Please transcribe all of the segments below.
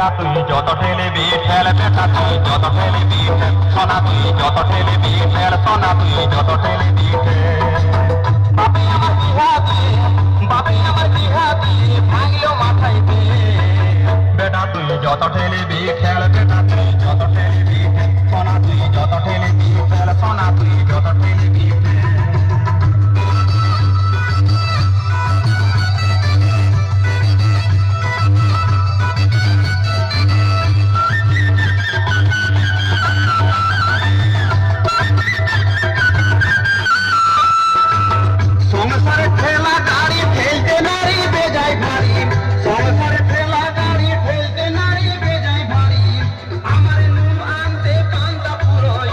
বেটা তুই যত ঠেলিবি ঠেল, বেটা তুই যত ঠেলিবি ঠেল, সোনা তুই যত ঠেলিবি ঠেল, সোনা তুই যত ঠেলিবি ঠেল। বাপে আমার বিহাতে, বাপে আমার বিহাতে ভাঙলো মাথাইতে। বেটা তুই যত ঠেলিবি ঠেল, বেটা তুই যত ঠেলিবি ঠেল, সোনা তুই যত ঠেলিবি ঠেল, সোনা তুই যত ঠেলিবি ঠেল। সংসারে ঠেলা গাড়ি ঠেলতে নারী বেজায় ভারী, সংসারে ঠেলা গাড়ি ঠেলতে নারী বেজায় ভারী। আমার নুন আনতে পান্তা ফুরোই,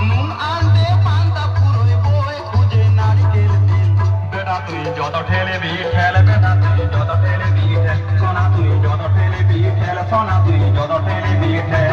নুন আনতে পান্তা ফুরোই, বই খুঁজে নারকেল তেল। বেটা তুই যত ঠেলিবি ঠেল, বেটা তুই যত ঠেলিবি ঠেল, সোনা তুই যত ঠেলিবি ঠেল, সোনা তুই যত ঠেলিবি ঠেল।